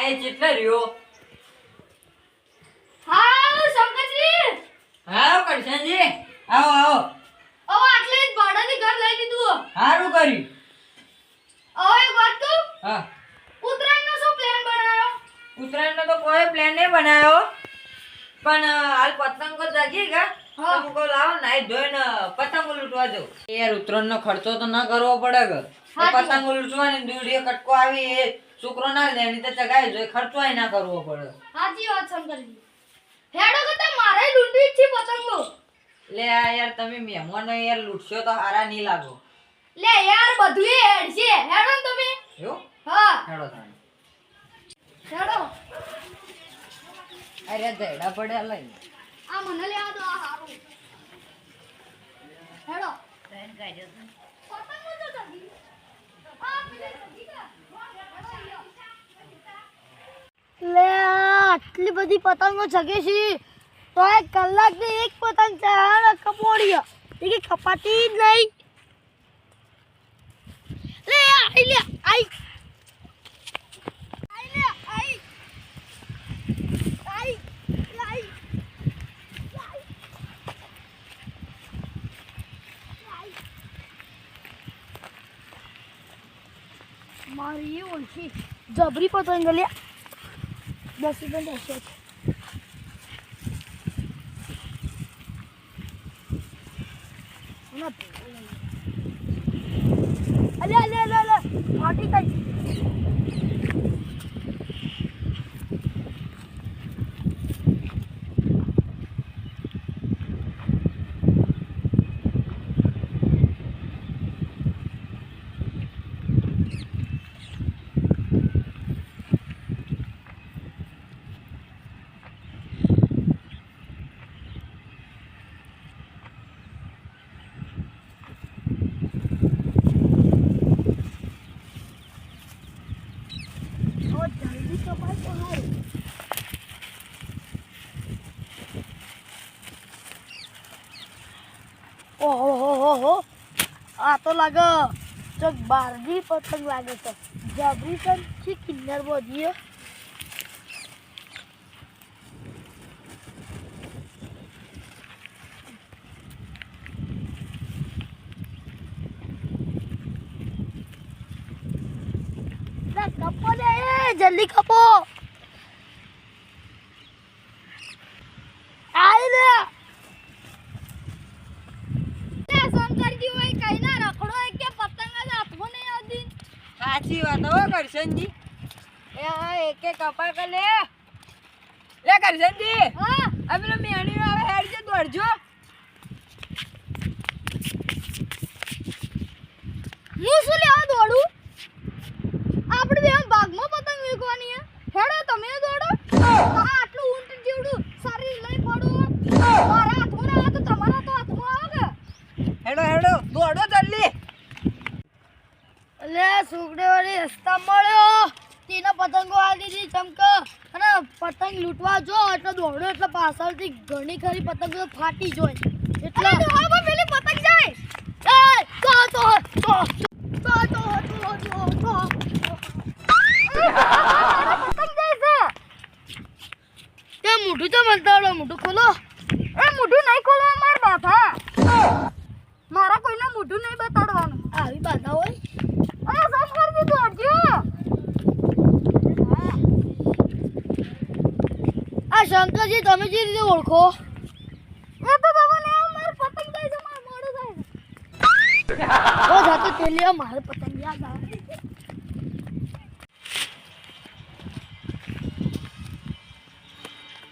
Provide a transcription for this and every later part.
એ કેટલે રહ્યો? હા શંકરજી. હા કરશનજી, આવો આવો. આટલે જ ભાડાની ઘર લઈ લીધું. સારું કર્યું. એક વાત કહું? હા. ઉત્તરાયણનો શું પ્લાન બનાવ્યો? ઉત્તરાયણનો તો કોઈ પ્લાન નહીં બનાવ્યો, પણ હાલ પતંગો જાગી ગયા. તો લાવો નાઈ ધોઈને પતંગો લૂંટવા દો. યાર ઉત્તરાયણનો ખર્ચો તો ના કરવો પડે કે પતંગો લૂંટવાની દૂડીએ કટકો આવી એ છોકરો ના લે ની તો ચગાઈ જોઈએ, ખર્ચો ના કરવો પડે. સાચી વાત શંકરજી. હેડો કે મારે લૂંટવી છે પતંગો. લે યાર તમે મહેમાનો યાર લૂંટશો તો હારા નહીં લાગો. લે યાર બધું હેડ છે. હેડો ને તમે. એવું? હા હેડો તાણે. હેડો. અરે દેડા પડ્યા લઈ. આ મને લેવા દો. આ હારું. હેડો. ટ્રેન કાઢ્યો તો. પતંગો તો જગી. આ પેલે જગી કા. લે આટલી બધી પતંગો જગે છે તો એક કલાક ની એક પતંગ ચાર કપોડી એ કપાતી જ નહીં. લે આઈ લે આઈ આઈ લે આઈ આઈ આઈ મારી ઓળખી જબરી પતંગ લે 10 રૂપિયા દેશે. અલે અલે અલે અલે ફાટી ગઈ. ઓહો આ તો લાગે ચક બારજી પતંગ લાગે છે. જબરી છે કિન્નર બોજીએ. કપો લે જલ્દી કપો. આઈ લે સાચી વાત હો કરશનજી. એ હા એક એક કપા કે લે લે કરશનજી. હા આ પેલો મેણી આવે હેડ જે દોડજો. હું શું લેવા દોડું? આપણે બે ભાગમાં પતંગ વેચવાની હે. હેડો તમે દોડો. આટલું ઊંટ જેવડું શરીર લઈ પડું. મારા હાથમાં ના આવે તો તમારા તો હાથમાં આવે. હેડો હેડો દોડો જલ્દી. અલે સુગડેવાળી રસ્તા મળ્યો તેના પતંગો આલી દીધી ચમક અને પતંગ લૂંટવા જો એટલે દોડો એટલે પાછળથી ઘણી ખરી પતંગો ફાટી જોય એટલે હવે પેલી પતંગ જાય. એ તો પતંગ જાય છે. તે મોઢું તો મંતાડો મોઢું ખોલો. એ મોઢું નહીં ખોલવા માર બાપા. મારા કોઈને મોઢું નહીં બતાડવાનું. આવી બાધા હોય. અરે શંકરજી દોડજો. આ શંકરજી તમે જે રીતે ઓળખો એ તો તમને માર પતંગ જાય છે. માર મોડું થાય છે. ઓ જાતો તેલી મારે પતંગ યાદ આવે.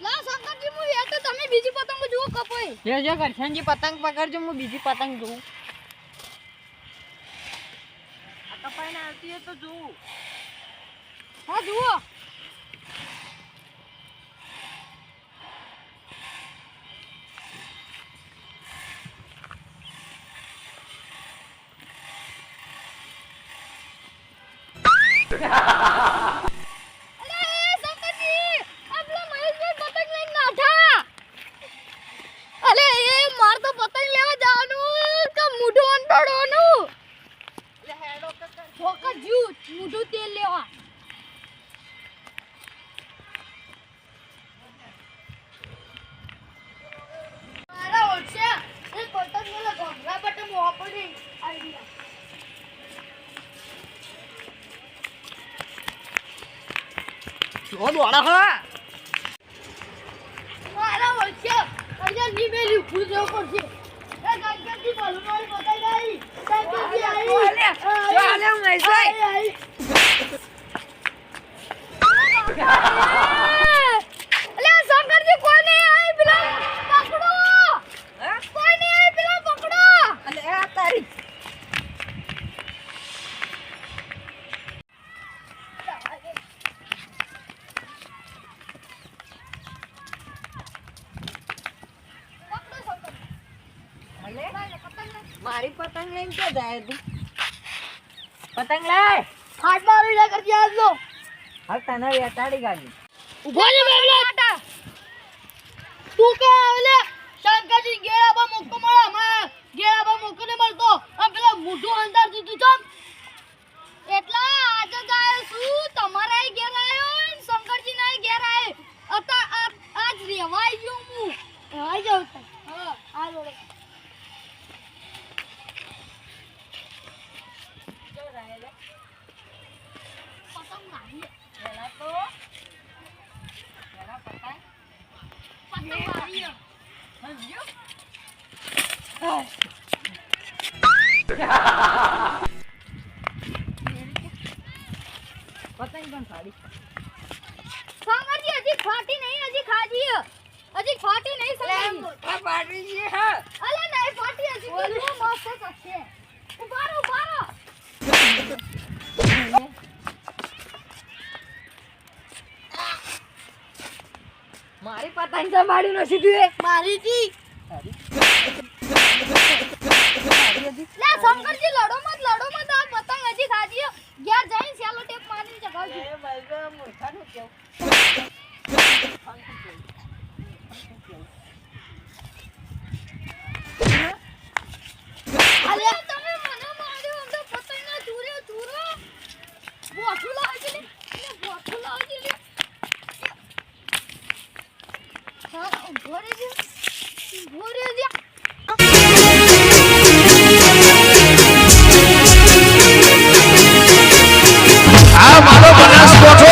લા શંકરજી હું એ તો તમે બીજી પતંગ જુઓ કપોય. જો કરશનજી પતંગ પકડજો, હું બીજી પતંગ જોઉં. કપાઈને આવતી હોય તો જોઉં. હા જુઓ. ઓ દોડા હા મારા વચ્ચે અહીંયા નીમેલી ઉભું રહેવું પડશે. એ ગણપતિ ભલમાળી બતાઈ ગઈ. ગણપતિ આવી. ચાલે હું નહીં સોય. આવી. અલે શંકરજી કોઈ નહીં આવી પેલા પકડો. કોઈ નહીં આવી પેલા પકડો. અલે આ તારી પકડો શંકર. અલે પતંગ લે. મારી પતંગ લઈને ક્યાં જાય તું પતંગ લાય હાથ મારી લે કરજી આજનો. હાલ તને વેટાડી ગાડી ઉભો રે બેવલા. તું કે આવેલે શંકરજી ગેરાબા મોકો મળે અમાર ગેરાબા મોકો ને મળતો આ પેલા મોઢું અંધાર દીધું ચમ એટલા આજે જાય શું તમારા ઘેર આવ્યો ને શંકરજી ના ઘેર આવે અતા આજ રેવાઈ ગયો હું રેવાઈ જાવ હા આ જોડે જો રાયલે પતંગ મારી પેલા તો પેલા પતંગ પતંગ મારી સમજ્યો પતંગ પણ સાડી શંકરજી હજી ફાટી નહીં હજી ખાજી હજી ફાટી નહીં શંકરજી મોટા પાડી છે હા અલે નહીં ફાટી હજી કેટલું મસ્ત છે ઉભારો ઉભારો મારી પતંગ સંભાળી નો સીધી મારી જી સારી લે શંકરજી લડો મત આ પતંગ હજી ખાજી ઘેર જઈને સેલો ટેપ મારીને ચગાવજો એ બલગા મૂર્ખાનું કેવું અલે તમે મને માર્યો અમને પતંગ ના ચૂરો બોઠું લાવજે લે બોઠું લાવજે લે હા ઉભો રે આ મારો બનાસકોઠો